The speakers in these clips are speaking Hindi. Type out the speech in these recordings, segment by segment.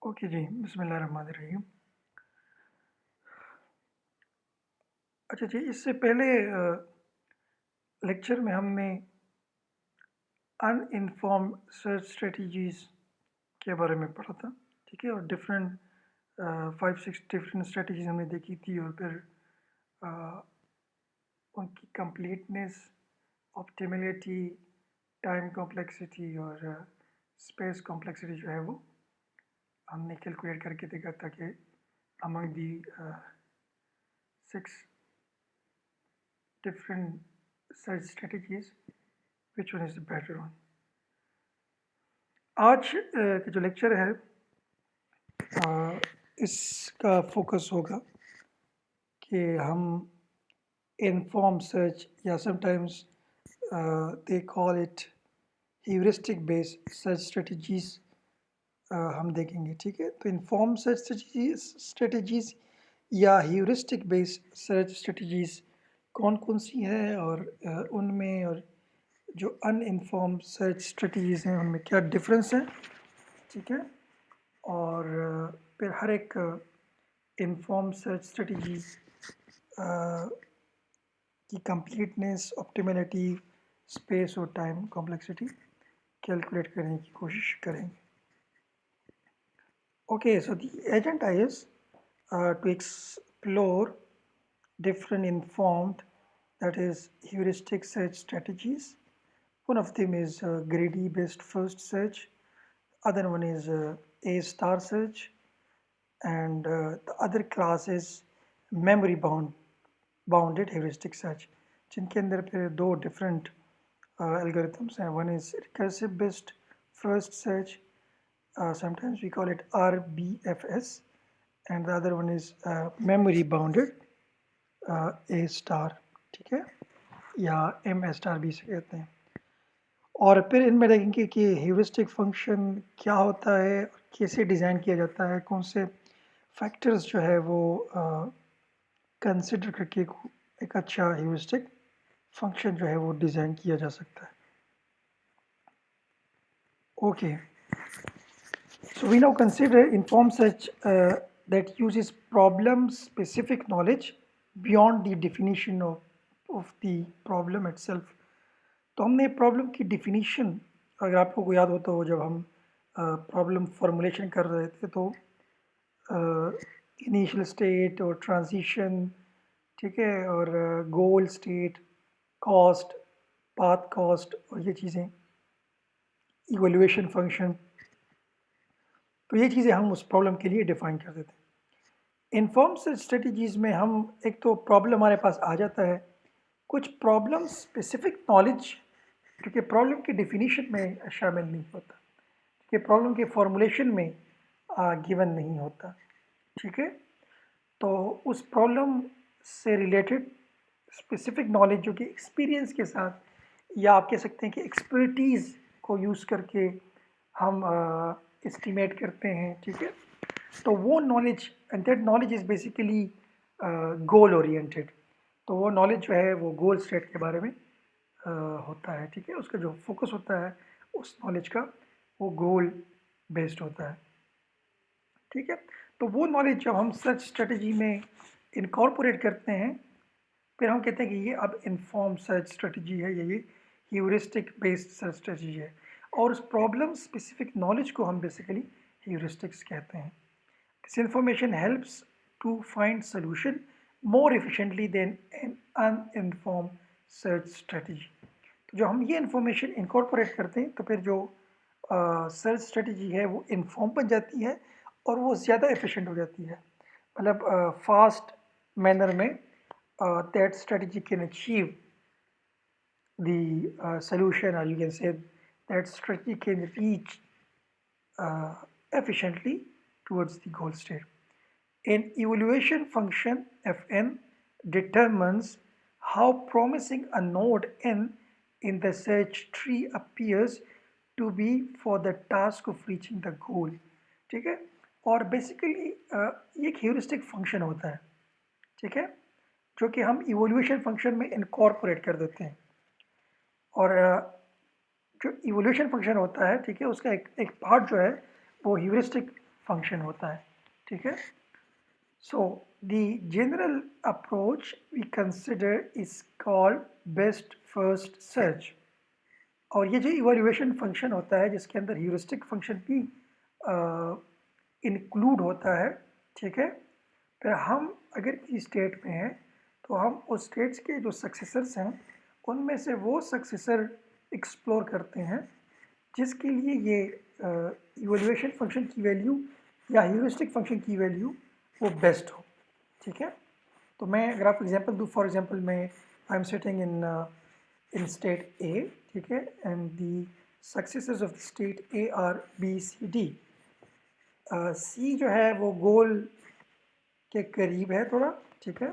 ओके जी, बिस्मिल्लाहिर्रहमानिर्रहीम। अच्छा जी, इससे पहले लेक्चर में हमने अनइन्फॉर्म्ड सर्च स्ट्रेटजीज़ के बारे में पढ़ा था, ठीक है? और डिफरेंट 5-6 डिफरेंट स्ट्रेटजीज़ हमने देखी थी और फिर अ, उनकी कंप्लीटनेस, ऑप्टिमैलिटी, टाइम कॉम्प्लेक्सिटी और स्पेस कॉम्प्लेक्सिटी जो है वो हमने कैलकुलेट करके देखा था कि among the 6 different search strategies, which one is the better one? आज का जो लेक्चर है इसका फोकस होगा कि हम इनफॉर्म सर्च या sometimes they call it heuristic based search strategies हम देखेंगे, ठीक है? तो इनफॉर्म सर्च स्ट्रेटजीज या ह्यूरिस्टिक बेस्ड सर्च स्ट्रेटजीज कौन कौन सी हैं और उनमें और जो अनइन्फॉर्म्ड सर्च स्ट्रेटजीज़ हैं उनमें क्या डिफरेंस है, ठीक है? और फिर हर एक इन्फॉर्म सर्च स्ट्रेटजी की कंप्लीटनेस, ऑप्टिमैलिटी, स्पेस और टाइम कॉम्प्लेक्सिटी कैलकुलेट करने की कोशिश करेंगे। Okay, so the agenda is to explore different informed, that is heuristic search strategies. One of them is greedy based first search, other one is A star search, and the other class is memory bounded heuristic search, जिनके अंदर फिर दो different algorithms हैं. One is recursive based first search, sometimes we call it RBFS, and the other one is memory bounded A star, ठीक है? या M star भी इसे कहते हैं. और फिर इनमें देखेंगे कि ह्यूरिस्टिक फंक्शन क्या होता है, कैसे डिज़ाइन किया जाता है, कौन से फैक्टर्स जो है वो कंसिडर करके एक अच्छा ह्यूरिस्टिक फंक्शन जो है वो डिज़ाइन किया जा सकता है. Okay, so we now consider informed search that uses problem-specific knowledge beyond the definition of the problem itself. तो हमने प्रॉब्लम की डिफिनीशन, अगर आपको याद हो तो जब हम प्रॉब्लम फॉर्मुलेशन कर रहे थे तो इनिशियल स्टेट और ट्रांजिशन, ठीक है, और गोल स्टेट, कॉस्ट, पाथ कॉस्ट और ये चीज़ें, इवैल्यूएशन फंक्शन, तो ये चीज़ें हम उस प्रॉब्लम के लिए डिफ़ाइन कर देते हैं. इन्फॉर्म सर्च स्ट्रेटजीज़ में हम एक तो प्रॉब्लम हमारे पास आ जाता है, कुछ प्रॉब्लम स्पेसिफिक नॉलेज क्योंकि प्रॉब्लम की डिफिनीशन में शामिल नहीं होता, कि प्रॉब्लम के फॉर्मुलेशन में गिवन नहीं होता, ठीक है? तो उस प्रॉब्लम से रिलेटेड स्पेसिफिक नॉलेज जो कि एक्सपीरियंस के साथ या आप कह सकते हैं कि एक्सपर्टीज़ को यूज़ करके हम एस्टिमेट करते हैं, ठीक है? तो वो knowledge and that knowledge is basically goal oriented. तो वो नॉलेज जो है वो गोल स्टेट के बारे में होता है, ठीक है? उसका जो फोकस होता है उस नॉलेज का वो गोल बेस्ड होता है, ठीक है? तो वो नॉलेज जब हम सर्च स्ट्रेटजी में इनकॉर्पोरेट करते हैं, फिर हम कहते हैं कि ये अब इन्फॉर्म सर्च स्ट्रेटजी है, ये ह्यूरिस्टिक बेस्ड सर्च स्ट्रेटजी है. और उस प्रॉब्लम स्पेसिफिक नॉलेज को हम बेसिकली ह्यूरिस्टिक्स कहते हैं. This information helps to find solution more efficiently than an uninformed search strategy. तो जो हम ये इंफॉर्मेशन इनकॉर्पोरेट करते हैं तो फिर जो सर्च स्ट्रेटजी है वो इन्फॉर्म बन जाती है और वो ज़्यादा एफिशिएंट हो जाती है. मतलब फास्ट मैनर में that strategy can achieve the solution, or you can say that strategy can reach efficiently towards the goal state. An evaluation function Fn determines how promising a node n in the search tree appears to be for the task of reaching the goal. ठीक है? और बेसिकली ये एक ह्यूरिस्टिक फंक्शन होता है, ठीक है, जो कि हम इवोल्यूशन फंक्शन में इनकॉर्पोरेट कर देते हैं. और जो इवोल्यूशन फंक्शन होता है, ठीक है, उसका एक पार्ट जो है वो ह्यूरिस्टिक फंक्शन होता है, ठीक है। So the general approach we consider is called best first search. और ये जो इवैल्यूएशन फंक्शन होता है जिसके अंदर ह्यूरिस्टिक फंक्शन भी इंक्लूड होता है, ठीक है। फिर हम अगर किसी स्टेट में हैं तो हम उस स्टेट्स के जो सक्सेसर्स हैं उनमें से वो सक्सेसर एक्सप्लोर करते हैं जिसके लिए ये इवैल्यूएशन फंक्शन की वैल्यू या ह्यूरिस्टिक फंक्शन की वैल्यू वो बेस्ट हो, ठीक है। तो मैं अगर आपको एग्जांपल दूँ, फॉर एग्जांपल मैं I am sitting in state A, ठीक है, and the successors of state A are B C D. C जो है वो गोल के करीब है थोड़ा, ठीक है।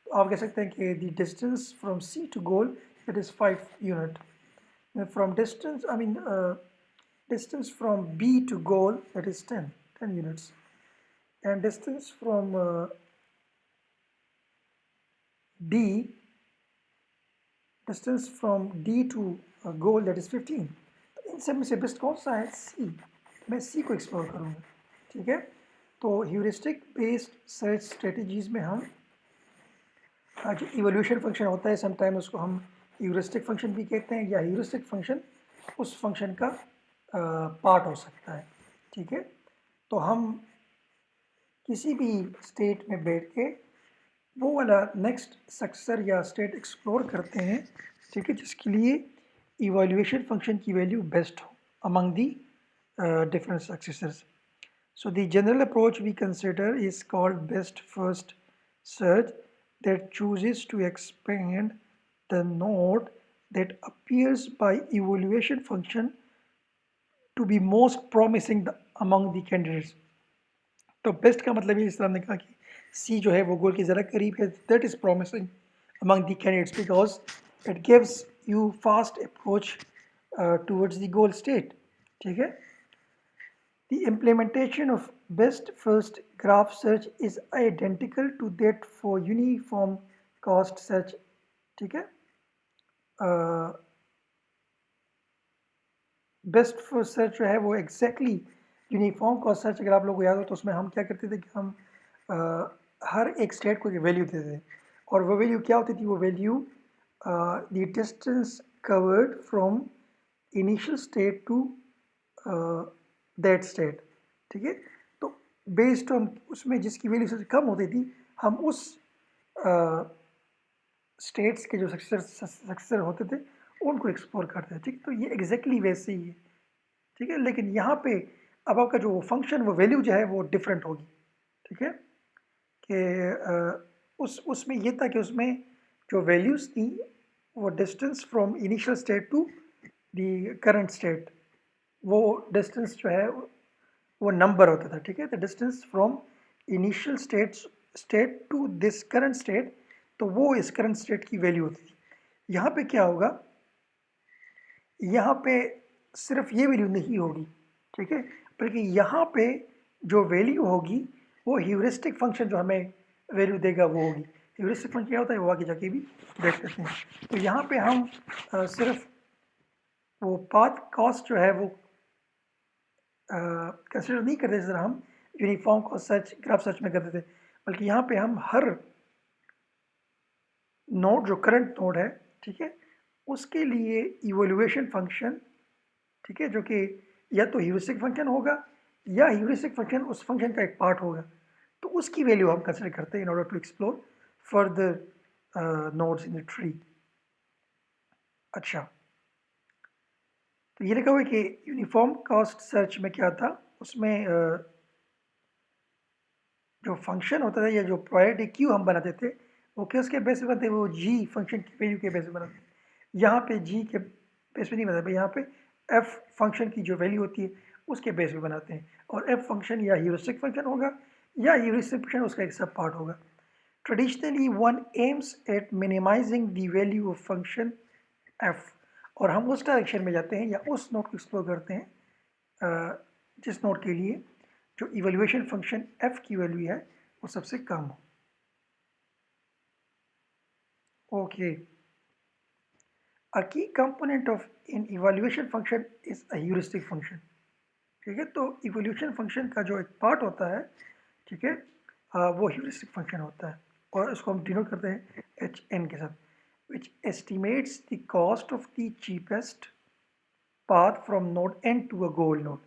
तो आप कह सकते हैं कि the distance from C to goal it is 5 unit, from distance I mean distance from B to goal that is 10 units, and distance from D distance from D to goal that is 15। तो इन सब में से बेस्ट कौन सा है? C। मैं C को एक्सप्लोर करूँगा, ठीक है। तो ह्यूरिस्टिक बेस्ड सर्च स्ट्रेटजीज में हम जो इवोल्यूशन फंक्शन होता है समटाइम उसको हम ह्यूरिस्टिक फंक्शन भी कहते हैं, या ह्यूरिस्टिक फंक्शन उस फंक्शन का पार्ट हो सकता है, ठीक है। तो हम किसी भी स्टेट में बैठ के वो वाला नेक्स्ट सक्सेसर या स्टेट एक्सप्लोर करते हैं, ठीक है, जिसके लिए इवैल्यूएशन फंक्शन की वैल्यू बेस्ट हो among the different successors. So the general approach we consider is called best first search, that chooses to expand the node that appears by evaluation function to be most promising among the candidates. तो बेस्ट का मतलब ये इस तरह ने कहा कि सी जो है वो गोल के ज़रा करीब है, that is promising among the candidates because it gives you fast approach towards the goal state, ठीक है। The implementation of best first graph search is identical to that for uniform cost search, ठीक है। बेस्ट फर्स्ट सर्च जो है वो एग्जैक्टली यूनिफॉर्म कॉस्ट सर्च, अगर आप लोगों को याद हो तो उसमें हम क्या करते थे कि हम हर एक स्टेट को एक वैल्यू देते थे, और वो वैल्यू क्या होती थी? वो value the distance covered from initial state to that state, ठीक है। तो बेस्ड ऑन उसमें जिसकी वैल्यू सबसे कम होती थी हम उस स्टेट्स के जो सक्सेसर होते थे उनको एक्सप्लोर करते थे, ठीक। तो ये एग्जैक्टली वैसे ही है, ठीक है। लेकिन यहाँ पे अब आपका जो फंक्शन वो वैल्यू जो है वो डिफरेंट होगी, ठीक है। कि उसमें ये था कि उसमें जो वैल्यूज़ थी वो distance from initial state to the current state, वो डिस्टेंस जो है वो नंबर होता था, ठीक है। The distance from initial state to this current state, तो वो इस करंट स्टेट की वैल्यू होती थी। यहाँ पे क्या होगा? यहाँ पे सिर्फ ये वैल्यू नहीं होगी, ठीक है, बल्कि यहाँ पे जो वैल्यू होगी वो ह्यूरिस्टिक फंक्शन जो हमें वैल्यू देगा वो होगी। ह्यूरिस्टिक फंक्शन क्या होता है वो आगे जाके भी देख सकते हैं। तो यहाँ पे हम सिर्फ वो पाथ कॉस्ट जो है वो कंसिडर नहीं करते जिस तरह हम uniform cost search graph search में करते थे, बल्कि यहाँ पे हम हर नोड जो करंट नोड है, ठीक है, उसके लिए इवोल्यूएशन फंक्शन, ठीक है, जो कि या तो ह्यूरिस्टिक फंक्शन होगा या ह्यूरिस्टिक फंक्शन उस फंक्शन का एक पार्ट होगा, तो उसकी वैल्यू हम कंसिडर करते हैं in order to explore further nodes in the tree. अच्छा, तो ये लिखा हुआ है कि यूनिफॉर्म कॉस्ट सर्च में क्या था, उसमें जो फंक्शन होता था या जो प्रायोरिटी क्यू हम बनाते थे वो किसके बेस पे बनाते? वो जी फंक्शन की वैल्यू के बेस पे बनाते हैं। यहाँ पे जी के बेस पे नहीं बनाते, यहाँ पे एफ फंक्शन की जो वैल्यू होती है उसके बेस पे बनाते हैं, और एफ फंक्शन या ह्यूरिस्टिक फंक्शन होगा या ह्यूरिस्टिक फंक्शन उसका एक सब पार्ट होगा। Traditionally one aims at minimising the value of function f, और हम उस डायरेक्शन में जाते हैं या उस नोट को एक्सप्लोर करते हैं जिस नोट के लिए जो इवैल्यूएशन फंक्शन f की वैल्यू है वो सबसे कम हो। Okay, a key component of an evaluation function is a heuristic function, ठीक है। तो इवोल्यूशन फंक्शन का जो एक पार्ट होता है, ठीक है, वो ह्यूरिस्टिक फंक्शन होता है और इसको हम डिनोट करते हैं एच एन के साथ, which estimates the cost of the cheapest path from node N to a goal node.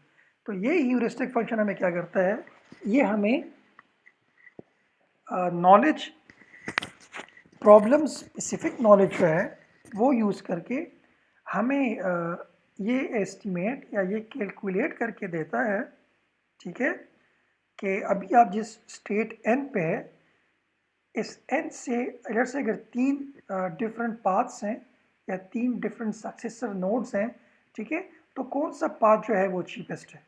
तो ये ह्यूरिस्टिक फंक्शन हमें क्या करता है, ये हमें नॉलेज, प्रॉब्लम स्पेसिफिक नॉलेज जो है वो यूज़ करके हमें ये एस्टिमेट या ये कैलकुलेट करके देता है, ठीक है, कि अभी आप जिस स्टेट एन पे है, इस एन से अगर तीन डिफरेंट पाथ्स हैं या तीन डिफरेंट सक्सेसर नोड्स हैं, ठीक है, तो कौन सा पाथ जो है वो चीपेस्ट है।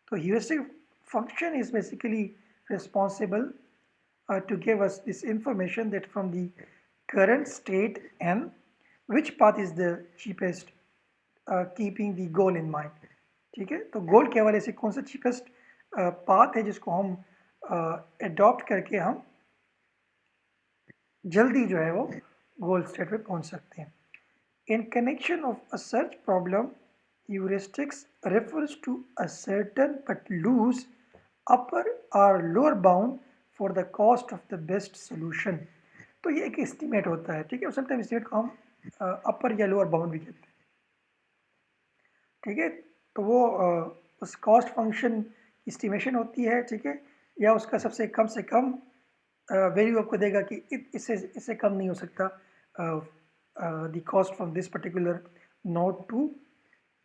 तो heuristic function is basically responsible to give us this information that from the current state n, which path is the cheapest, keeping the goal in mind। ठीक है, तो गोल के हवाले से कौन सा चीपेस्ट पाथ है जिसको हम अडॉप्ट करके हम जल्दी जो है वो गोल स्टेट पे पहुंच सकते हैं। In connection of a search problem, heuristics refers to a certain but loose upper or lower bound for the cost of the best solution। तो ये एक एस्टिमेट होता है, ठीक है, समटाइम एस्टिमेट को हम अपर या लोअर बाउंड भी कहते हैं, ठीक है। तो वो उस कॉस्ट फंक्शन एस्टिमेशन होती है, ठीक है, या उसका सबसे कम से कम वैल्यू आपको देगा कि इससे कम नहीं हो सकता the cost from this particular node to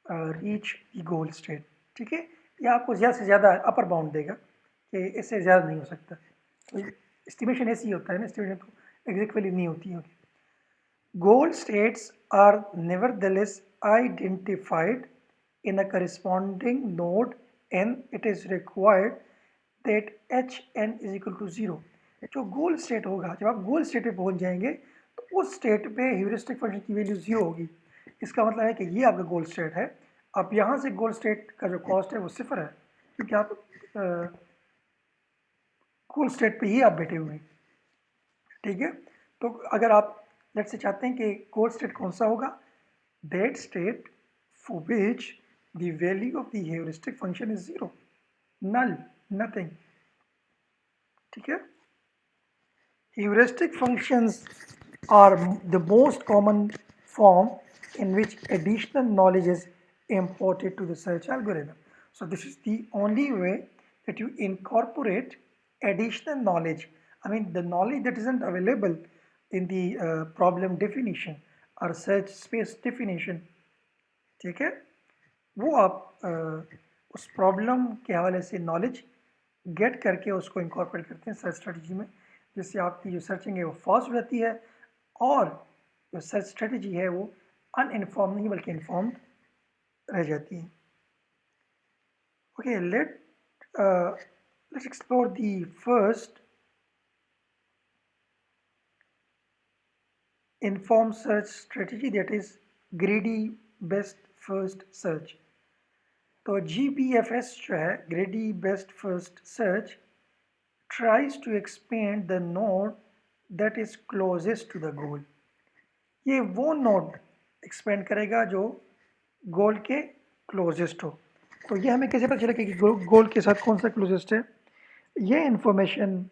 reach the goal state, ठीक है, या आपको ज़्यादा से ज़्यादा अपर बाउंड देगा कि इससे ज़्यादा नहीं हो सकता। तो एस्टिमेशन ऐसे ही होता है ना, एस्टिमेशन तो एग्जैक्टली नहीं होती है। Goal states are nevertheless identified in a corresponding node n. It is required that hn is equal to 0। जो गोल स्टेट होगा, जब आप गोल स्टेट पे पहुंच जाएंगे तो उस स्टेट पे ह्यूरिस्टिक फंक्शन की वैल्यू 0 होगी। इसका मतलब है कि ये आपका गोल स्टेट है। अब यहाँ से गोल स्टेट का जो कॉस्ट है वो 0 है, क्योंकि आप गोल स्टेट पे ही आप बैठे हुए हैं, ठीक है। तो अगर आप लेट्स से चाहते हैं कि गोल स्टेट कौन सा होगा, that state for which the value of the heuristic function is 0, null, nothing, ठीक है। Heuristic functions are the most common form in which additional knowledge is imported to the search algorithm। So this is the only way that you incorporate additional knowledge, I mean the knowledge that isn't available in the problem definition or search space definition, ठीक है, वो आप उस प्रॉब्लम के हवाले से नॉलेज गेट करके उसको इंकॉर्पोरेट करते हैं सर्च स्ट्रेटजी में, जिससे आपकी जो सर्चिंग है वो फास्ट हो जाती है और जो सर्च स्ट्रेटजी है वो अनइन्फॉर्म नहीं बल्कि इन्फॉर्म्ड रह जाती है। Okay, let's explore the first inform search strategy, that is ग्रेडी best first search. तो GBFS जो है, ग्रेडी best first search, tries to expand the node that is closest to the goal। ये वो नोड एक्सपेंड करेगा जो गोल के क्लोजेस्ट हो। तो ये हमें कैसे पता चलेगा कि गोल के साथ कौन सा क्लोजेस्ट है, ये इंफॉर्मेशन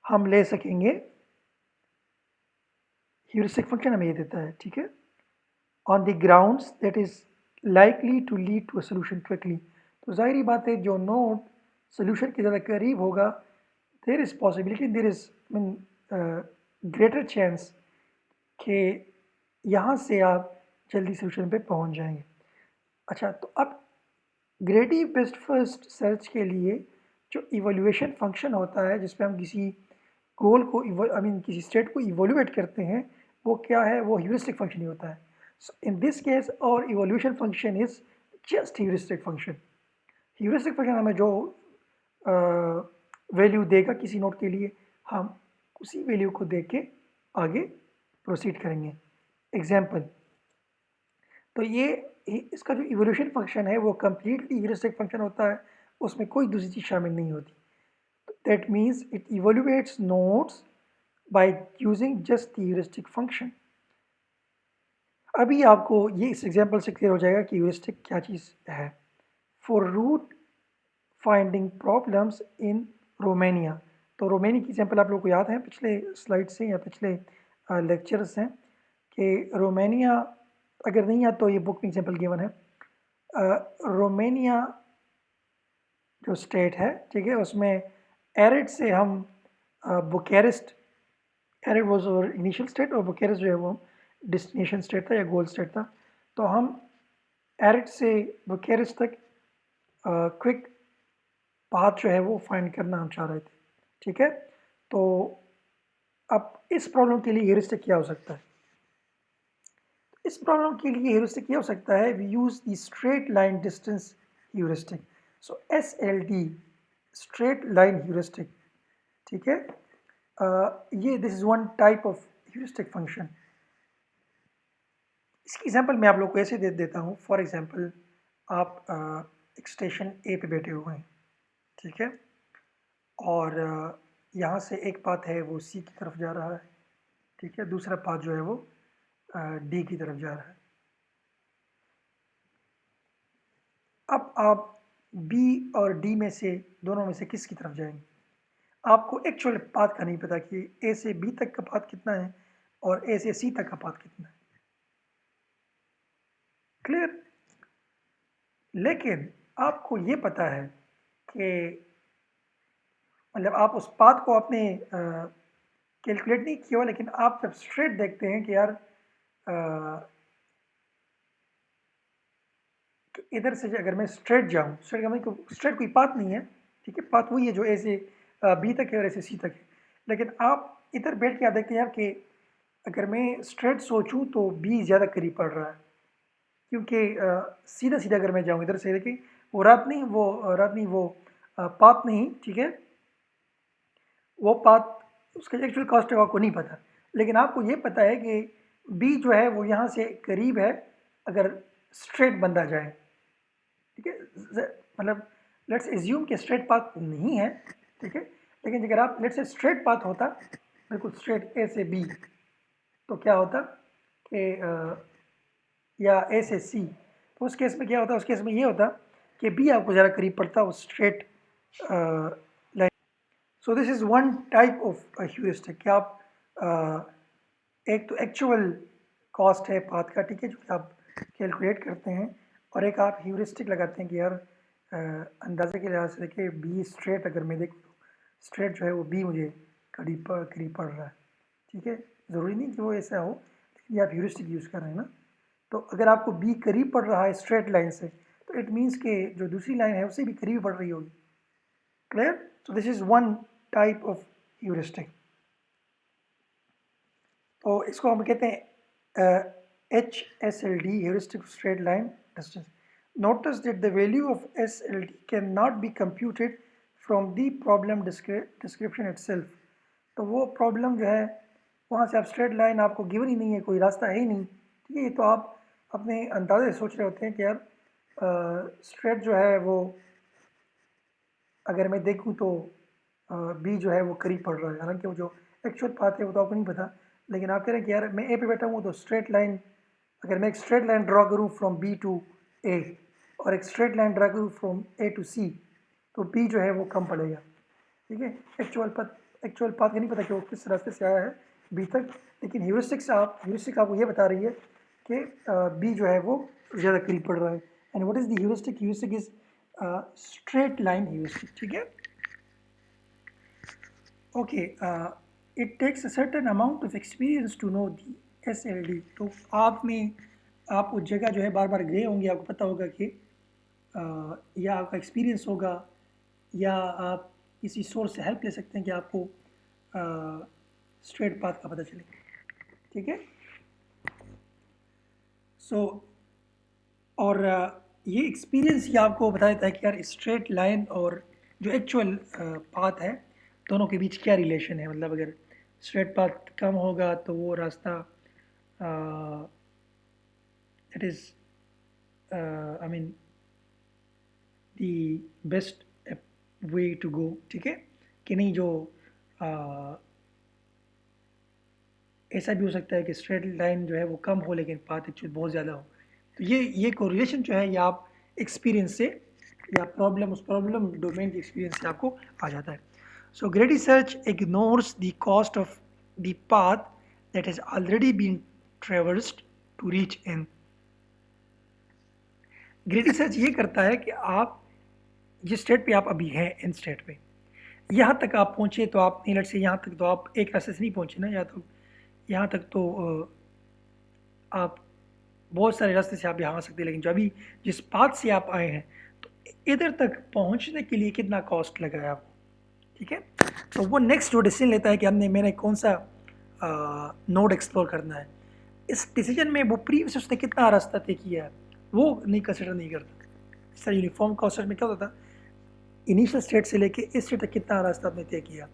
हम ले सकेंगे, ह्यूरिस्टिक फंक्शन हमें ये देता है, ठीक है, on the grounds that is likely to lead to a solution quickly. तो जाहिर बात है जो नोड सोल्यूशन के ज़्यादा करीब होगा, there is possibility, there is mean greater chance कि यहाँ से आप जल्दी सोल्यूशन पे पहुँच जाएंगे। अच्छा, तो अब ग्रेडी बेस्ट फर्स्ट सर्च के लिए जो इवोल्यूशन फंक्शन होता है, जिस पे हम किसी गोल को आई मीन किसी स्टेट को इवोल्यूएट करते हैं, वो क्या है, वो ह्यूरिस्टिक फंक्शन ही होता है। सो इन दिस केस और evolution function is just heuristic function. Heuristic function हमें जो वैल्यू देगा किसी नोड के लिए, हम उसी वैल्यू को देख के आगे प्रोसीड करेंगे। एग्जाम्पल, तो ये इसका जो इवोल्यूशन फंक्शन है वो कम्प्लीटली ह्यूरिस्टिक फंक्शन होता है, उसमें कोई दूसरी चीज़ शामिल नहीं होती। That means it evaluates nodes by using just the heuristic function। अभी आपको ये इस एग्जांपल से क्लियर हो जाएगा कि ह्यूरिस्टिक क्या चीज़ है। For route finding problems in Romania, तो रोमानिया की एग्जांपल आप लोगों को याद है पिछले स्लाइड से या पिछले लेक्चर्स हैं कि रोमानिया अगर नहीं याद तो ये बुक में एग्जांपल गिवन है। रोमानिया जो स्टेट है, ठीक है, उसमें एरिड से हम बुकेरेस्ट, एरिड वाज और इनिशियल स्टेट और बुकेरेस्ट जो है वो डेस्टिनेशन स्टेट था या गोल स्टेट था। तो हम एरिड से बुकेरेस्ट तक क्विक पाथ जो है वो फाइंड करना हम चाह रहे थे, ठीक है। तो अब इस प्रॉब्लम के लिए ह्यूरिस्टिक क्या हो सकता है? इस प्रॉब्लम के लिए ह्यूरिस्टिक ये हो सकता है, we use the straight line distance heuristic. So SLD, straight line heuristic, ठीक है। ये this is one type of heuristic function. इसकी एग्जांपल मैं आप लोग को ऐसे दे देता हूँ। फॉर एग्जांपल आप एक स्टेशन ए पे बैठे हुए हैं, ठीक है, और यहाँ से एक पाथ है वो सी की तरफ जा रहा है, ठीक है, दूसरा पाथ जो है वो डी की तरफ जा रहा है। अब आप बी और डी में से दोनों में से किस की तरफ जाएंगे? आपको एक्चुअल पाथ का नहीं पता कि ए से बी तक का पाथ कितना है और ए से सी तक का पाथ कितना है। क्लियर? लेकिन आपको ये पता है कि मतलब आप उस पाथ को आपने कैलकुलेट नहीं किया हुआ, लेकिन आप जब स्ट्रेट देखते हैं कि यार कि इधर से अगर मैं स्ट्रेट जाऊँ, स्ट्रेट का मतलब स्ट्रेट कोई पाथ नहीं है, ठीक है, पाथ वही है जो ए से बी तक है और ए से सी तक है। लेकिन आप इधर बैठ के आप देखते हैं यार कि अगर मैं स्ट्रेट सोचूं तो बी ज़्यादा करीब पड़ रहा है, क्योंकि सीधा सीधा अगर मैं जाऊँ इधर से, देखिए वो रात नहीं वो पाथ नहीं, ठीक है, वो पाथ उसका एक्चुअल कॉस्ट है आपको नहीं पता। लेकिन आपको ये पता है कि बी जो है वो यहाँ से करीब है अगर स्ट्रेट बंदा जाए, ठीक है। मतलब लेट्स एज्यूम कि स्ट्रेट पाथ नहीं है, ठीक है, लेकिन अगर आप लेट्स से स्ट्रेट पाथ होता, बिल्कुल स्ट्रेट ए से बी, तो क्या होता कि या ए से सी, तो उस केस में क्या होता, उस केस में ये होता कि बी आपको ज़रा करीब पड़ता उस straight line. So this is one type of heuristic कि आप एक तो एक्चुअल कॉस्ट है पाथ का, ठीक है, जो कि आप कैलकुलेट करते हैं, और एक आप ह्यूरिस्टिक लगाते हैं कि यार अंदाजे के लिहाज से देखिए बी स्ट्रेट अगर मैं देखूँ तो स्ट्रेट जो है वो बी मुझे करीब पड़ रहा है, ठीक है। ज़रूरी नहीं कि वो ऐसा हो, लेकिन ये आप ह्यूरिस्टिक यूज़ कर रहे हैं ना। तो अगर आपको बी करीब पड़ रहा है स्ट्रेट लाइन से, तो इट मीन्स कि जो दूसरी लाइन है उससे भी करीब पड़ रही होगी। Clear? So this is one type of heuristic. तो इसको हम कहते हैं HSLD, heuristic straight line distance. Notice that the value of SLD cannot be computed from the problem description itself. तो वो प्रॉब्लम जो है वहाँ से आप स्ट्रेट लाइन आपको गिवन ही नहीं है, कोई रास्ता है ही नहीं, ठीक है। तो आप अपने अंदाजे से सोच रहे होते हैं कि यार स्ट्रेट जो है वो अगर मैं देखूँ तो बी जो है वो करीब पड़ रहा है, हालांकि वो जो एक्चुअल पाथ है वो तो आपको नहीं पता। लेकिन आप कह रहे हैं कि यार मैं ए पे बैठा हूँ तो स्ट्रेट लाइन, अगर मैं एक स्ट्रेट लाइन ड्रॉ करूँ फ्रॉम बी टू ए और एक स्ट्रेट लाइन ड्रॉ करूँ फ्रॉम ए टू सी, तो बी जो है वो कम पड़ेगा, ठीक है। एक्चुअल पाथ का नहीं पता कि वो किस रास्ते से आया है बी तक, लेकिन ह्यूरिस्टिक आपको ये बता रही है कि बी जो है वो ज़्यादा करीब पड़ रहा है। And what is the heuristic? Heuristic is straight line heuristic, ठीक है। Okay, it takes a certain amount of experience to know the SLD। तो आप उस जगह जो है बार बार गए होंगे, आपको पता होगा कि या आपका एक्सपीरियंस होगा या आप किसी सोर्स से हेल्प ले सकते हैं कि आपको स्ट्रेट पाथ का पता चले, ठीक है। सो और ये एक्सपीरियंस ही आपको बता देता है कि यार स्ट्रेट लाइन और जो एक्चुअल पाथ है दोनों के बीच क्या रिलेशन है। मतलब अगर स्ट्रेट पाथ कम होगा तो वो रास्ता it is I mean the best way to go, ठीक है, कि नहीं जो ऐसा भी हो सकता है कि स्ट्रेट लाइन जो है वो कम हो लेकिन पाथ एक्चुअली बहुत ज़्यादा हो। तो ये कोरिलेशन जो है ये आप एक्सपीरियंस से या उस प्रॉब्लम डोमेन के एक्सपीरियंस से आपको आ जाता है। So greedy search ignores the cost of the path that has already been traversed to reach in. Greedy search ये करता है कि आप जिस स्टेट पे आप अभी हैं इन स्टेट पे यहाँ तक आप पहुँचे तो आप नहीं, लेट से यहाँ तक तो आप एक रास्ते से नहीं पहुँचे ना, या तो यहाँ तक तो आप बहुत सारे रास्ते से आप यहाँ आ सकते हैं, लेकिन जो अभी जिस पाथ से आप आए हैं तो इधर तक पहुँचने के लिए कितना कॉस्ट लगा है आपको, ठीक है। तो वो नेक्स्ट जो डिसीजन लेता है कि मैंने कौन सा नोड एक्सप्लोर करना है, इस डिसीजन में वो प्रीवियस उसने कितना रास्ता तय किया है वो नहीं कंसिडर नहीं करता। इस तरह यूनिफॉर्म कॉस्ट में क्या होता था, इनिशियल स्टेट से लेके इस स्टेट तक कितना रास्ता आपने तय किया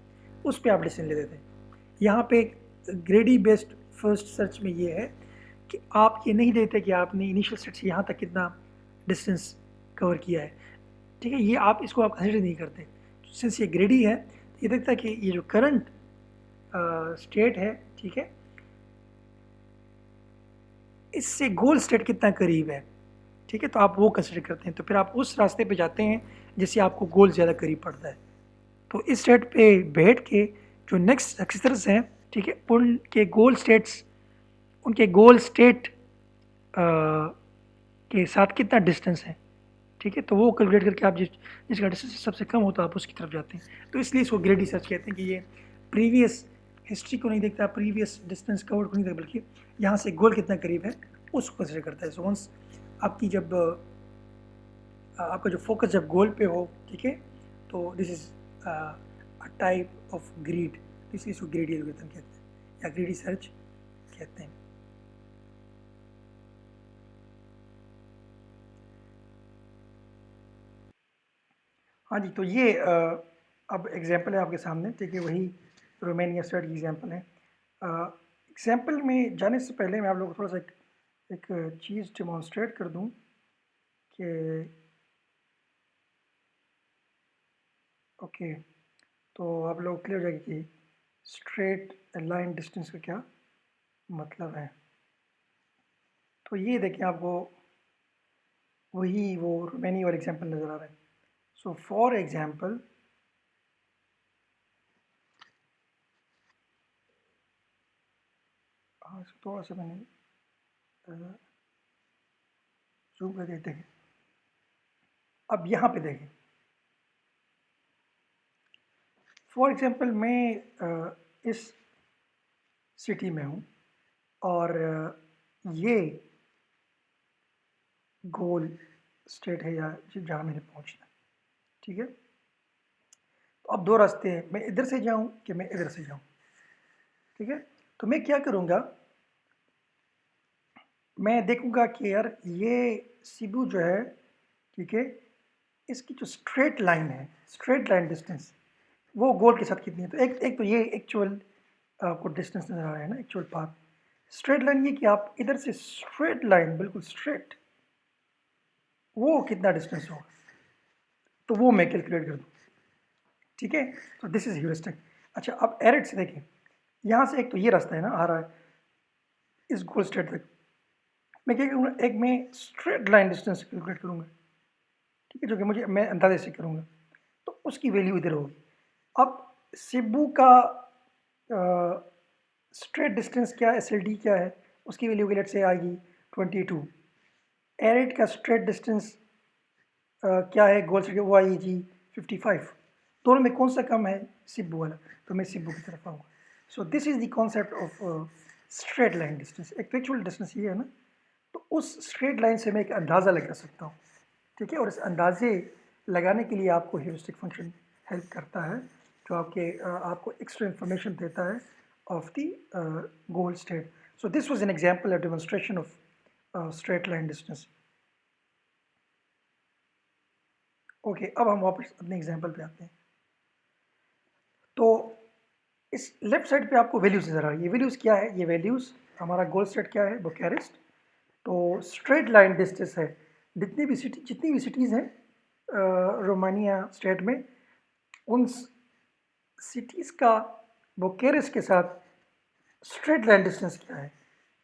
उस पर आप डिसीजन ले देते हैं। यहाँ पे ग्रेडी बेस्ड फर्स्ट सर्च में ये है कि आप ये नहीं देते कि आपने इनिशियल स्टेट से यहाँ तक कितना डिस्टेंस कवर किया है, ठीक है। ये आप इसको आप कंसिडर नहीं करते। सिंस ये ग्रेडी है तो ये देखता है कि ये जो करंट स्टेट है, ठीक है, इससे गोल स्टेट कितना करीब है, ठीक है, तो आप वो कंसिडर करते हैं। तो फिर आप उस रास्ते पे जाते हैं जिससे आपको गोल ज़्यादा करीब पड़ता है। तो इस स्टेट पे बैठ के जो नेक्स्ट सक्सेसर्स हैं, ठीक है, उनके गोल स्टेट के साथ कितना डिस्टेंस है, ठीक है, तो वो कैलकुलेट करके आप जिसका डिस्टेंस सबसे कम होता है आप उसकी तरफ जाते हैं। तो इसलिए इसको ग्रेड रिसर्च कहते हैं कि ये प्रीवियस हिस्ट्री को नहीं देखता, प्रीवियस डिस्टेंस कवर्ड को नहीं देखता, बल्कि यहाँ से गोल कितना करीब है उसको कंसिडर करता है। सो वंस आपकी जब आपका जो फोकस जब गोल पे हो, ठीक है, तो this is a type of greed, इसलिए इसको ग्रेड एल्गोरिथम कहते हैं या ग्रेड रिसर्च कहते हैं। हाँ जी, तो ये अब एग्जाम्पल है आपके सामने, ठीक है, वही रोमानिया स्टेट की एग्जाम्पल है। एग्जाम्पल में जाने से पहले मैं आप लोगों को थोड़ा सा एक चीज़ डेमोन्स्ट्रेट कर दूं कि ओके, तो आप लोग क्लियर हो जाएगी कि स्ट्रेट लाइन डिस्टेंस का क्या मतलब है। तो ये देखें, आपको वही वो रोमानिया वाला एग्जाम्पल नज़र आ रहा है। सो फॉर एग्जाम्पल हाँ, थोड़ा सा मैंने जूम कर देते हैं। अब यहाँ पे देखें, फॉर एग्जांपल मैं इस सिटी में हूँ और ये गोल स्टेट है या जहाँ मैंने पहुँचना, ठीक है। तो अब दो रास्ते हैं, मैं इधर से जाऊँ कि मैं इधर से जाऊँ, ठीक है। तो मैं क्या करूँगा, मैं देखूँगा कि यार ये सिबू जो है, ठीक है, इसकी जो स्ट्रेट लाइन है, स्ट्रेट लाइन डिस्टेंस वो गोल के साथ कितनी है। तो एक तो ये एक्चुअल आपको डिस्टेंस नज़र आ रहा है ना, एक्चुअल पाथ। स्ट्रेट लाइन ये कि आप इधर से स्ट्रेट लाइन बिल्कुल स्ट्रेट वो कितना डिस्टेंस होगा, तो वो मैं कैलकुलेट कर दूँ, ठीक है। तो दिस इज ह्यूरिस्टिक। अच्छा, अब एरिड से देखें, यहाँ से एक तो ये रास्ता है ना आ रहा है इस गोल स्ट्रेट तक, मैं क्या करूँगा, एक मैं स्ट्रेट लाइन डिस्टेंस कैलकुलेट करूँगा, ठीक है, जो कि मुझे मैं अंदाजे से करूँगा, तो उसकी वैल्यू इधर होगी। अब सिब्बू का स्ट्रेट डिस्टेंस क्या है, SLD क्या है, उसकी वैल्यू लेट से आएगी 22। एरिड का स्ट्रेट डिस्टेंस क्या है गोल स्ट्रेट, वो आएगी 55। दोनों में कौन सा कम है, सिब्बू वाला, तो मैं सिब्बू की तरफ आऊँगा। So this is the concept of straight line distance. एक एक्चुअल डिस्टेंस ये है ना, तो उस स्ट्रेट लाइन से मैं एक अंदाज़ा लगा सकता हूँ, ठीक है। और इस अंदाजे लगाने के लिए आपको ह्यूरिस्टिक फंक्शन हेल्प करता है, जो आपको एक्स्ट्रा इंफॉर्मेशन देता है of the goal state. So this was an example, a demonstration of straight line distance. Okay, अब हम वापस अपने एग्जांपल पे आते हैं। तो इस लेफ्ट साइड पे आपको वैल्यूज नजर आ रही है। ये वैल्यूज क्या है, ये वैल्यूज हमारा गोल स्टेट क्या है, बुखारेस्ट। तो स्ट्रेट लाइन डिस्टेंस है, जितनी भी सिटीज़ हैं रोमानिया स्टेट में, उन सिटीज़ का बुखारेस्ट के साथ स्ट्रेट लाइन डिस्टेंस क्या है?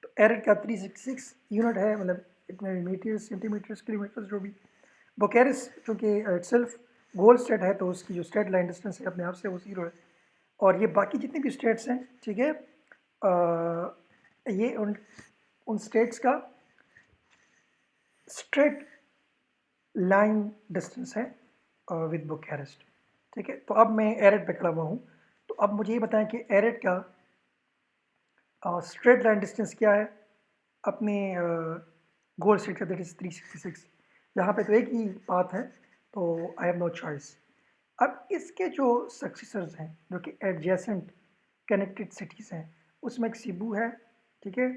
तो एरिड का 366 यूनिट है, मतलब इट में मीटर्स, सेंटीमीटर्स, किलोमीटर्स, जो भी। बोकेरिस चूँकि इटसेल्फ गोल स्टेट है, तो उसकी जो स्ट्रेट लाइन डिस्टेंस है अपने आप से वो 0 है। और ये बाकी जितने भी स्टेट्स हैं, ठीक है, ये उन स्टेट्स का स्ट्रेट लाइन डिस्टेंस है विद बुखारेस्ट। ठीक है, तो अब मैं एरिड पे खड़ा हुआ हूँ। तो अब मुझे ये बताएं कि एरिड का स्ट्रेट लाइन डिस्टेंस क्या है अपने गोल स्टेट का, दैट इज 366। यहाँ पे तो एक ही पाथ है, तो आई हैव नो चॉइस। अब इसके जो सक्सेसर्स हैं जो कि एडजेसेंट कनेक्टेड सिटीज़ हैं, उसमें एक सिबू है, ठीक है,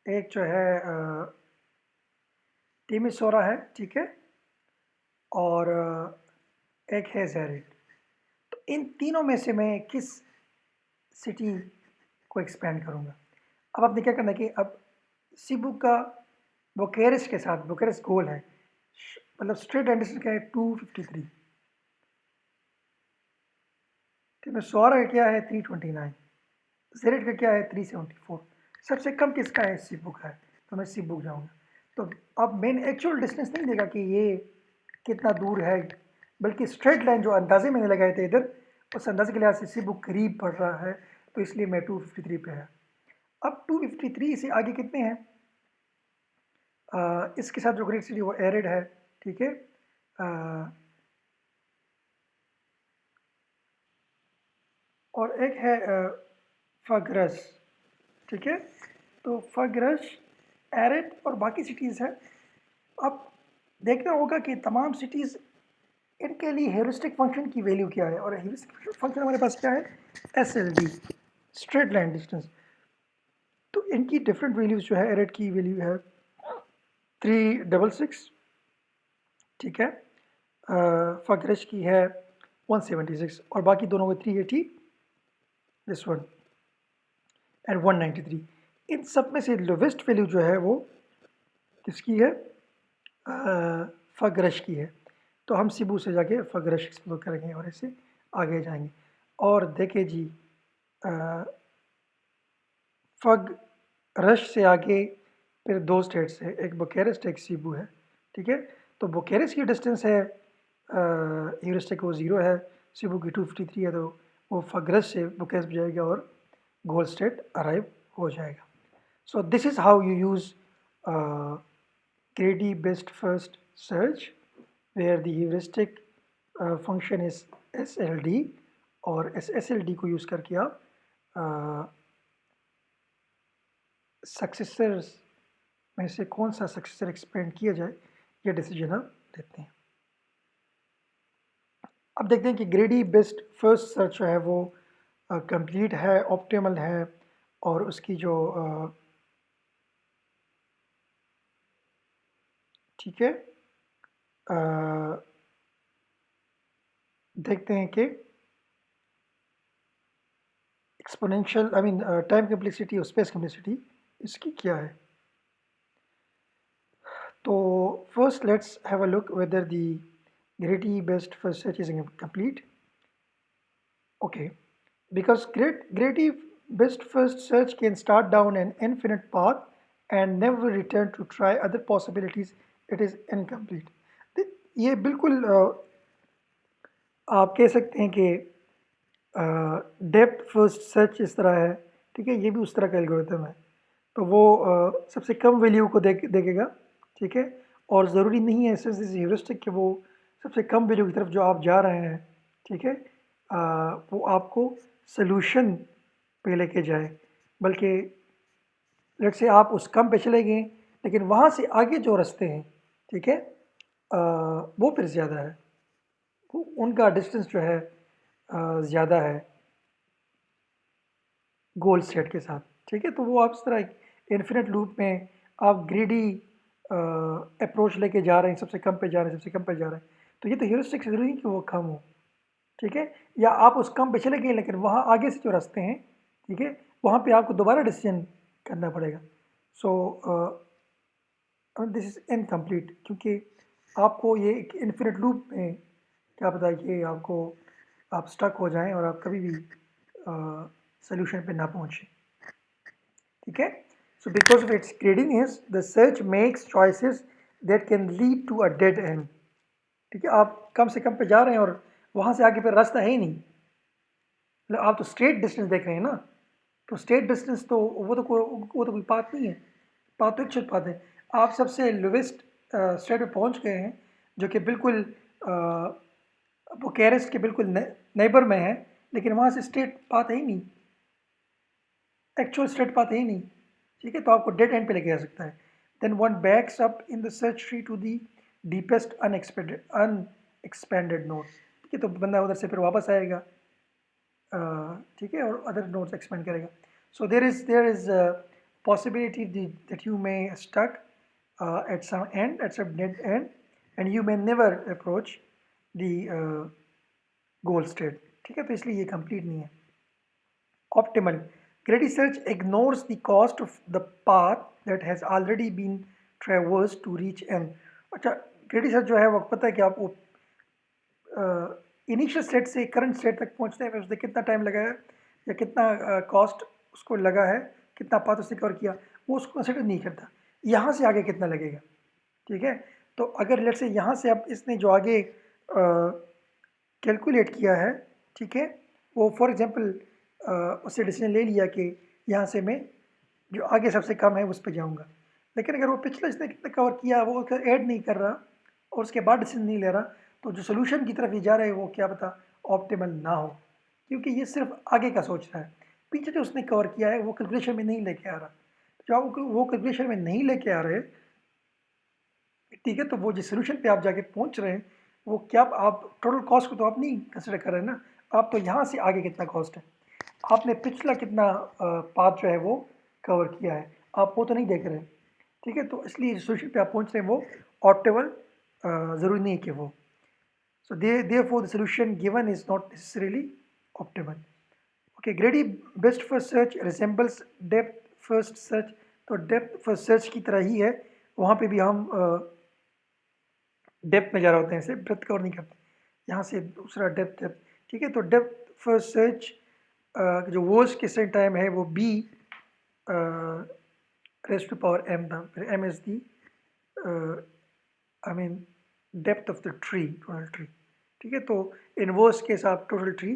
एक जो है टिमिसोरा है, ठीक है, और एक है ज़ेरिड। तो इन तीनों में से मैं किस सिटी को एक्सपेंड करूँगा? अब आपने क्या करना है कि अब सिबू का बुकेरेस्ट के साथ, बुकेरेस्ट गोल है, मतलब स्ट्रेट लाइन डिस्टेंस क्या है 253, ठीक है, सोरा का क्या है 329, ज़ेरिड का क्या है 374। सबसे कम किसका है? सिबू का है, तो मैं सिबू जाऊँगा। तो अब मेन एक्चुअल डिस्टेंस नहीं देगा कि ये कितना दूर है, बल्कि स्ट्रेट लाइन जो अंदाजे मैंने लगाए थे इधर, उस अंदाजे के लिहाज से सिबू करीब पड़ रहा है, तो इसलिए मैं 253 पे है। अब 253 से आगे कितने हैं? इसके साथ जो ग्रेट सिटी वो एरिड है, ठीक है, और एक है फगरस, ठीक है। तो फगरस, एरिड और बाकी सिटीज़ हैं। अब देखना होगा कि तमाम सिटीज़, इनके लिए हेरिस्टिक फंक्शन की वैल्यू क्या है, और हेरिस्टिक फंक्शन हमारे पास क्या है? SLD, straight line distance. तो इनकी डिफरेंट वैल्यूज़ जो है, एरिड की वैल्यू है 366, ठीक है, फगरश की है 176, और बाकी दोनों को 380, दिस वन, एंड 193। इन सब में से लोवेस्ट वैल्यू जो है वो किसकी है? फगरश की है। तो हम सिबू से जाके फगरश एक्सप्लोर करेंगे और इससे आगे जाएंगे। और देखिए जी, फगरश से आगे फिर दो स्टेट्स है, एक बुकेरेस्ट, एक सिबू है, ठीक है। तो बुकेरेस्ट की डिस्टेंस है, ह्यूरिस्टिक वो 0 है, सिबू की 253 है, तो वो फगरश से बुकेरेस्ट जाएगा और गोल स्टेट अराइव हो जाएगा। So this is how you use greedy best first search, where the heuristic function is SLD, और SLD को यूज़ करके आप सक्सेसर्स में से कौन सा सक्सेसर एक्सपेंड किया जाए, ये डिसीजन आप लेते हैं। अब देखते हैं कि ग्रेडी बेस्ट फर्स्ट सर्च जो है वो कंप्लीट है, ऑप्टिमल है, और उसकी जो ठीक है, देखते हैं कि एक्सपोनेंशियल, आई मीन टाइम कम्प्लेक्सिटी और स्पेस कम्प्लेक्सिटी इसकी क्या है। तो first let's have a look whether the ग्रेडी best first search is complete. Okay, because greedy best first search can start down an infinite path and never return to try other possibilities, it is incomplete। ये बिल्कुल आप कह सकते हैं कि डेप्थ फर्स्ट सर्च इस तरह है, ठीक है, ये भी उस तरह का एल्गोरिथम है। तो वो सबसे कम वैल्यू को देखेगा, ठीक है, और ज़रूरी नहीं है सिंस दिस ह्यूरिस्टिक कि वो सबसे कम वैल्यू की तरफ जो आप जा रहे हैं, ठीक है, वो आपको सोल्यूशन पे लेके जाए, बल्कि लेट से आप उस कम पे चले गए, लेकिन वहाँ से आगे जो रास्ते हैं, ठीक है, वो फिर ज़्यादा है, उनका डिस्टेंस जो है ज़्यादा है गोल स्टेट के साथ, ठीक है। तो वो आप इस तरह इन्फिनिट लूप में आप ग्रीडी अप्रोच लेके जा रहे हैं, सबसे कम पे जा रहे हैं, सबसे कम पे जा रहे हैं, तो ये तो ह्यूरिस्टिक ज़रूरी नहीं कि वो कम हो, ठीक है, या आप उस कम पे चले गए लेकिन वहाँ आगे से जो रास्ते हैं, ठीक है, वहाँ पे आपको दोबारा डिसीजन करना पड़ेगा। सो दिस इज़ इनकम्प्लीट, क्योंकि आपको ये एक इन्फिनिट लूप में क्या पता कि आपको आप स्टक हो जाएं और आप कभी भी सोल्यूशन पे ना पहुँचें। ठीक है. So because of its greediness, the search makes choices that can lead to a dead end. ठीक है, आप कम से कम पे जा रहे हैं और वहाँ से आगे फिर रास्ता है ही नहीं. मतलब आप तो स्ट्रेट डिस्टेंस देख रहे हैं ना, तो स्ट्रेट डिस्टेंस तो वो तो कोई पाथ नहीं है. पाथ तो एक शुद्ध पाथ है. आप सबसे लोवेस्ट स्टेट पे पहुँच गए हैं जो कि बिल्कुल बुकेरेस्ट के बिल्कुल नेबर में है, लेकिन वहाँ से स्ट्रेट पाथ है ही नहीं, एक्चुअल स्ट्रेट पाथ है ही नहीं. ठीक है, तो आपको डेड एंड पे लेके जा सकता है. Then one backs up in the search tree to the deepest unexpanded node. ठीक है, तो बंदा उधर से फिर वापस आएगा, ठीक है, और अदर नोड्स एक्सपेंड करेगा. So there is possibility that you may stuck at some dead end, and you may never approach the goal state. ठीक है, तो इसलिए ये कंप्लीट नहीं है. Optimal. Greedy search ignores the cost of the path that has already been traversed to reach n. अच्छा, greedy search जो है वो पता है कि आप वो इनिशियल स्टेट से करंट स्टेट तक पहुंचने में उसने कितना टाइम लगा है या कितना कॉस्ट उसको लगा है, कितना पाथ उसने कवर किया, वो उसको कंसिडर नहीं करता. यहाँ से आगे कितना लगेगा. ठीक है, तो अगर लेट से यहाँ से अब इसने जो आगे कैलकुलेट किया है, ठीक है, वो फॉर एग्जांपल उससे डिसीजन ले लिया कि यहाँ से मैं जो आगे सबसे कम है उस पर जाऊँगा, लेकिन अगर वो पिछला इसने कितना कवर किया वो ऐड नहीं कर रहा और उसके बाद डिसीजन नहीं ले रहा, तो जो सोल्यूशन की तरफ ये जा रहा है वो क्या पता ऑप्टिमल ना हो, क्योंकि ये सिर्फ आगे का सोच रहा है. पीछे जो उसने कवर किया है वो कैलकुलेशन में नहीं लेके आ रहा. जो आप वो कैलकुलेशन में नहीं लेके आ रहे, ठीक है, तो वो जिस सोल्यूशन पे आप जाके पहुंच रहे हैं वो क्या आप टोटल कॉस्ट को तो आप नहीं कंसिडर कर रहे हैं ना, आप तो यहाँ से आगे कितना कॉस्ट है, आपने पिछला कितना पाथ जो है वो कवर किया है, आप वो तो नहीं देख रहे हैं. ठीक है, तो इसलिए जिस सोल्यूशन पे आप पहुंच रहे हैं वो ऑप्टिमल ज़रूरी नहीं है कि वो. So therefore the solution given is not necessarily optimal. Okay, greedy best first search resembles depth first search. तो डेप्थ फर्स्ट सर्च की तरह ही है, वहाँ पे भी हम डेप्थ में जा रहे होते हैं, सिर्फ ब्रेथ कवर नहीं करते. यहाँ से दूसरा डेप्थ डेप्थ. ठीक है, तो डेप्थ फर्स्ट सर्च जो वर्स्ट के सेट टाइम है वो b raise to power m था, फिर m is the I mean depth of the tree, total tree. ठीक है, तो इन वर्स्ट केस आप टोटल ट्री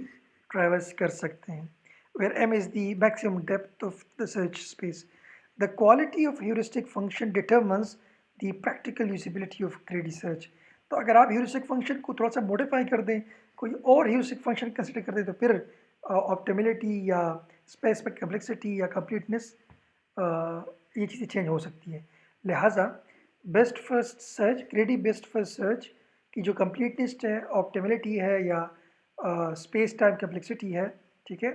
ट्रैवर्स कर सकते हैं, where m is the maximum depth of the search space. The quality of heuristic function determines the practical usability of greedy search. तो अगर आप heuristic function को थोड़ा सा modify कर दें, कोई और heuristic function consider कर दें, तो फिर optimality या space पर complexity या completeness ये चीज़ें change हो सकती है. लिहाजा best first search, ग्रेडी best first search की जो कंप्लीटनेस है, ऑप्टिमलिटी है या स्पेस टाइम कम्प्लेक्सिटी है, ठीक है,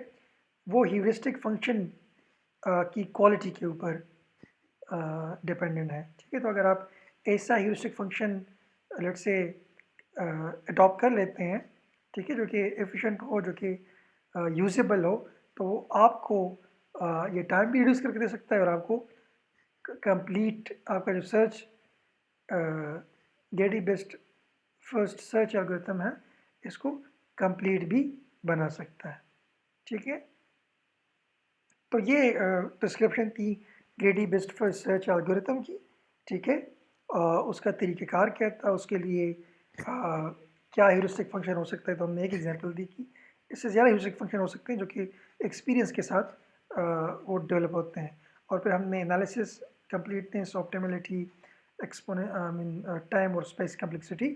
वो ह्यूरिस्टिक फंक्शन की क्वालिटी के ऊपर डिपेंडेंट है. ठीक है, तो अगर आप ऐसा ह्यूरिस्टिक फंक्शन लेट से अडॉप्ट कर लेते हैं, ठीक है, जो कि एफिशिएंट हो, जो कि यूजेबल हो, तो वो आपको ये टाइम भी रिड्यूस करके दे सकता है और आपको कंप्लीट आपका जो search ग्रेडी best first search algorithm है इसको कंप्लीट भी बना सकता है. ठीक है, तो ये डिस्क्रिप्शन थी ग्रेडी बेस्ट फर्स्ट सर्च एल्गोरिथम की. ठीक है, उसका तरीक़ेकार क्या था, उसके लिए क्या ह्यूरिस्टिक फंक्शन हो सकता है, तो हमने एक एग्जांपल दी कि इससे ज़्यादा ह्यूरिस्टिक फंक्शन हो सकते हैं जो कि एक्सपीरियंस के साथ वो डेवलप होते हैं. और फिर हमने एनालिसिस, कंप्लीटनेस, ऑप्टिमलिटी, एक्सपोने आई मीन टाइम और स्पेस कम्प्लेक्सिटी